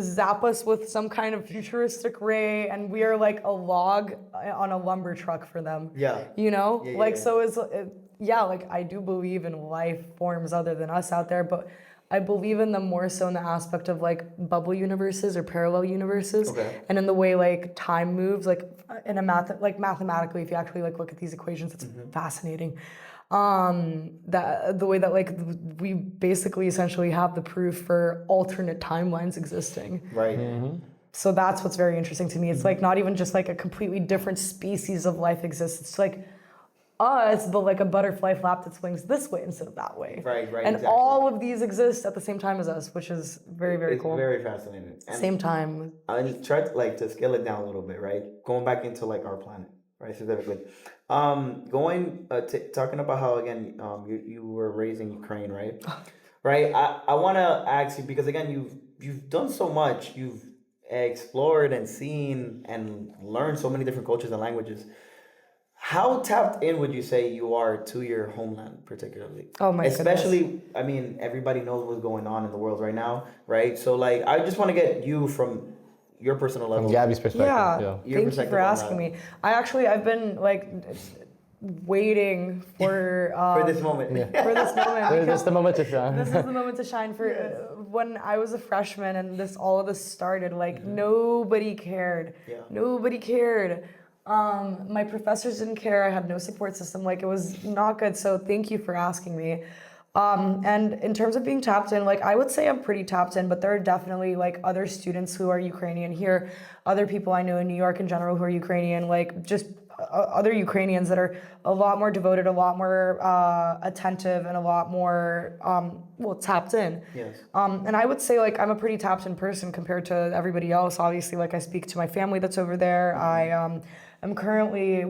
zap us with some kind of futuristic ray and we are like a log on a lumber truck for them. Yeah. You know? Yeah. So it's, like I do believe in life forms other than us out there, but I believe in them more so in the aspect of like bubble universes or parallel universes. Okay. And in the way like time moves, like in a mathematically, if you actually like look at these equations, it's fascinating. That the way that like we basically essentially have the proof for alternate timelines existing. Right. So that's what's very interesting to me. It's like not even just like a completely different species of life exists. It's like us, but like a butterfly flap that swings this way instead of that way. Right. And exactly. all of these exist at the same time as us, which is very, very cool. It's very fascinating. And same time. I just tried to scale it down a little bit, right? Going back into like our planet, right? Specifically. Talking about how again you were raised in Ukraine, right? Right. I want to ask you because again you've done so much. You've explored and seen and learned so many different cultures and languages. How tapped in would you say you are to your homeland, particularly? Oh my Especially, goodness. I mean, everybody knows what's going on in the world right now, right? So, like, I just want to get you from your personal level. From Gabby's perspective. Yeah. Thank you for asking me. I've been like waiting for this moment. For this moment. This is the moment to shine. This is the moment to shine. For when I was a freshman and all of this started, like nobody cared. Yeah. Nobody cared. My professors didn't care. I had no support system. Like it was not good. So thank you for asking me. And in terms of being tapped in, like I would say I'm pretty tapped in, but there are definitely like other students who are Ukrainian here, other people I know in New York in general who are Ukrainian, like just other Ukrainians that are a lot more devoted, a lot more attentive, and a lot more tapped in. Yes. And I would say like I'm a pretty tapped in person compared to everybody else. Obviously, like I speak to my family that's over there. I'm currently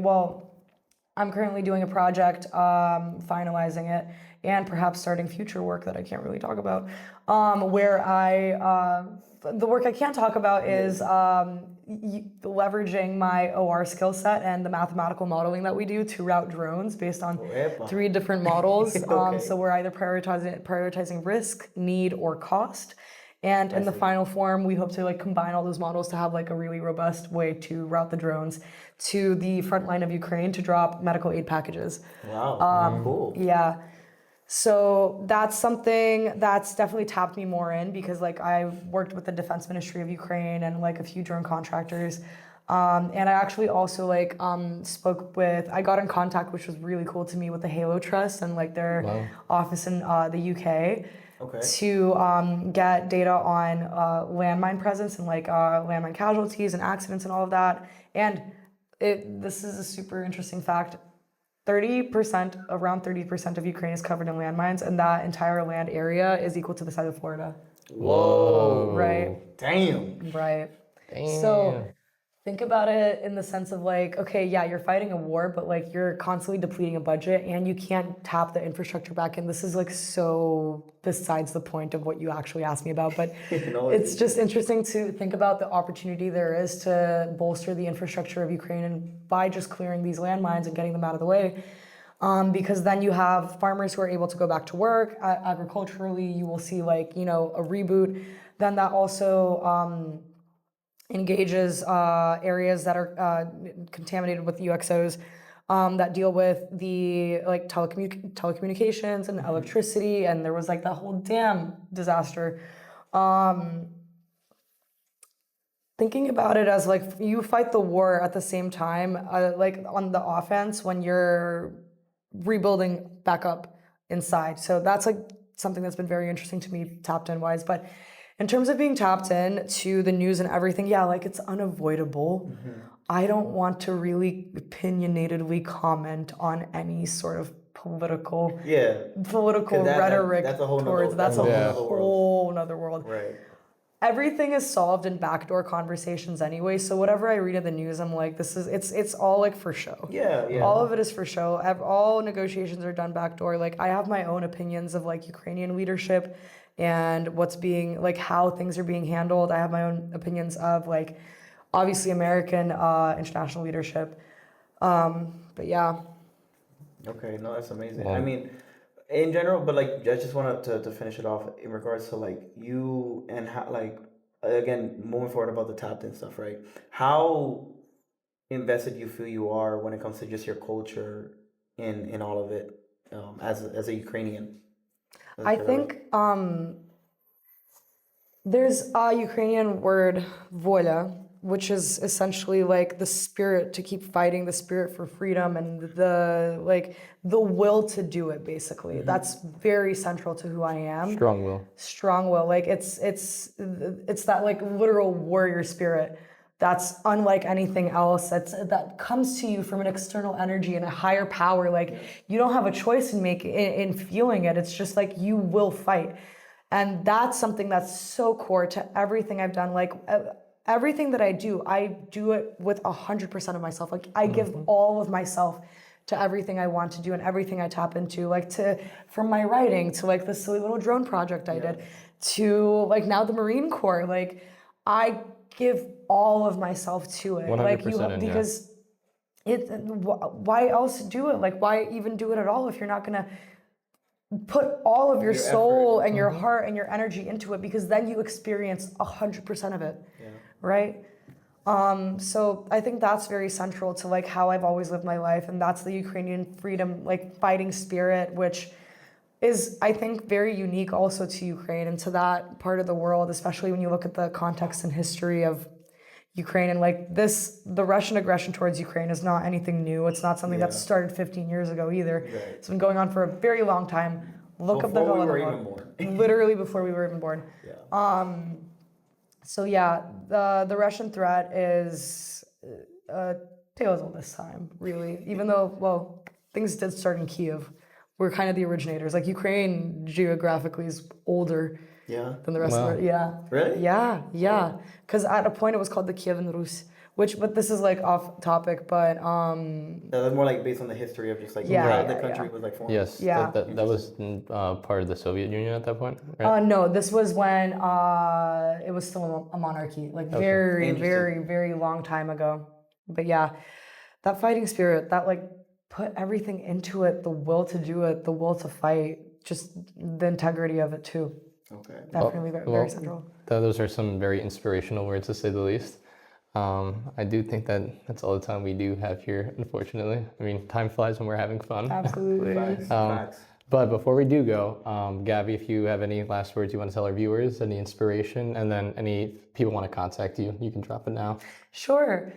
doing a project, finalizing it, and perhaps starting future work that I can't really talk about. Where the work I can't talk about is leveraging my OR skill set and the mathematical modeling that we do to route drones based on 3 different models. Okay. So we're either prioritizing risk, need, or cost. And in the final form, we hope to like combine all those models to have like a really robust way to route the drones to the front line of Ukraine to drop medical aid packages. Wow, cool. Yeah. So that's something that's definitely tapped me more in because like I worked with the Defense Ministry of Ukraine and like a few drone contractors. And I actually also like I got in contact, which was really cool to me, with the Halo Trust and like their office in the UK. Okay. To get data on landmine presence and like landmine casualties and accidents and all of that. And this is a super interesting fact. Around 30% of Ukraine is covered in landmines, and that entire land area is equal to the size of Florida. Whoa. Right. Damn. Right. Damn. So think about it in the sense of like, okay, yeah, you're fighting a war, but like you're constantly depleting a budget and you can't tap the infrastructure back in. This is like so besides the point of what you actually asked me about, but it's just interesting to think about the opportunity there is to bolster the infrastructure of Ukraine and by just clearing these landmines and getting them out of the way. Because then you have farmers who are able to go back to work. Agriculturally, you will see like, a reboot. Then that also engages areas that are contaminated with UXOs that deal with the like telecommunications and electricity, and there was like that whole dam disaster. Thinking about it as like you fight the war at the same time, like on the offense when you're rebuilding back up inside. So that's like something that's been very interesting to me, tapped in wise. But in terms of being tapped in to the news and everything, yeah, like it's unavoidable. I don't want to really opinionatedly comment on any sort of political rhetoric that's a whole towards nother, that's a whole whole nother world. Right. Everything is solved in backdoor conversations anyway. So whatever I read in the news, I'm like, it's all like for show. Yeah. All of it is for show. All negotiations are done backdoor. Like I have my own opinions of like Ukrainian leadership and what's being like how things are being handled. I have my own opinions of like obviously American international leadership. But yeah. Okay, no, that's amazing. Well, I mean, in general, but like, I just wanted to finish it off in regards to like you and how, like, again, moving forward about the tapped in stuff, right? How invested you feel you are when it comes to just your culture in all of it, as a Ukrainian? I think there's a Ukrainian word voля, which is essentially like the spirit to keep fighting, the spirit for freedom, and the will to do it. Basically, that's very central to who I am. Strong will. Strong will, like it's that like literal warrior spirit that's unlike anything else. That comes to you from an external energy and a higher power. Like you don't have a choice in feeling it. It's just like you will fight, and that's something that's so core to everything I've done. Like. Everything that I do it with 100% of myself. Like I give all of myself to everything I want to do and everything I tap into, like from my writing to like the silly little drone project I did to like now the Marine Corps. Like I give all of myself to it. 100% because why else do it? Like why even do it at all if you're not gonna put all of your soul and your heart and your energy into it, because then you experience 100% of it. Right? So I think that's very central to like how I've always lived my life, and that's the Ukrainian freedom, like fighting spirit, which is I think very unique also to Ukraine and to that part of the world, especially when you look at the context and history of Ukraine. And like the Russian aggression towards Ukraine is not anything new. It's not something that started 15 years ago either. Right. It's been going on for a very long time. Look up the Holodomor. Literally before we were even born. So yeah, the Russian threat is tale as old as time, really. Even though, well, things did start in Kiev. We're kind of the originators. Like Ukraine geographically is older than the rest of it. Yeah. Really? Yeah. Because at a point it was called the Kievan Rus, but this is like off topic, but that's more like based on the history of just like how the country was like formed. Yes. Yeah. That was part of the Soviet Union at that point, right? No, this was when it was still a monarchy, like very, very, very long time ago. But yeah, that fighting spirit, that like put everything into it, the will to do it, the will to fight, just the integrity of it too. Okay. Definitely very central. Those are some very inspirational words, to say the least. I do think that that's all the time we do have here, unfortunately. I mean, time flies when we're having fun. Absolutely. Facts. But before we do go, Gabby, if you have any last words you want to tell our viewers, any inspiration, and then any people want to contact you, you can drop it now. Sure.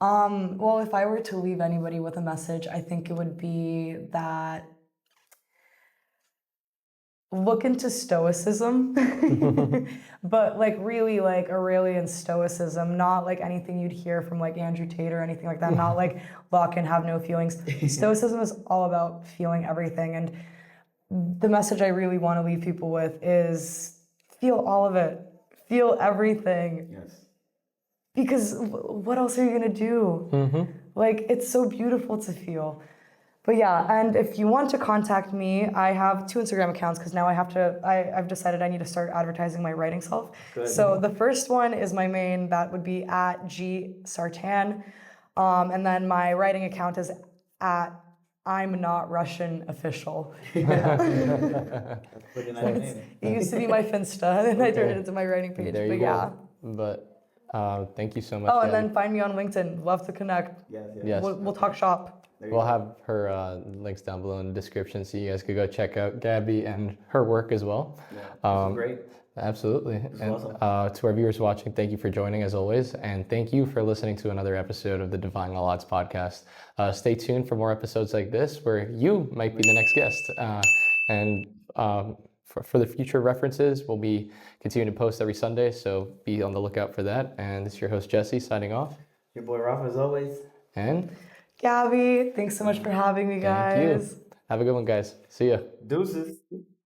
Well, if I were to leave anybody with a message, I think it would be that look into stoicism, but like really like Aurelian stoicism, not like anything you'd hear from like Andrew Tate or anything like that, not like lock and have no feelings. Stoicism is all about feeling everything. And the message I really want to leave people with is feel all of it, feel everything. Yes. Because what else are you going to do? Like, it's so beautiful to feel. But yeah, and if you want to contact me, I have 2 Instagram accounts because now I've decided I need to start advertising my writing self. Good. So the first one is my main, that would be at G Sartan. And then my writing account is at I'm Not Russian Official. That's pretty nice name. It used to be my Finsta, and I turned it into my writing page. There you go. But thank you so much. Oh, and then find me on LinkedIn. Love to connect. Yes. We'll talk shop. We'll have her links down below in the description so you guys could go check out Gabby and her work as well. Yeah, this is great. Absolutely. was And awesome. to our viewers watching, thank you for joining as always. And thank you for listening to another episode of the Defying All Odds podcast. Stay tuned for more episodes like this where you might be the next guest. For the future references, we'll be continuing to post every Sunday. So be on the lookout for that. And this is your host, Jesse, signing off. Your boy Rafa, as always. And Gabby, thanks so much for having me, thank you. guys. Have a good one, guys. See ya. Deuces.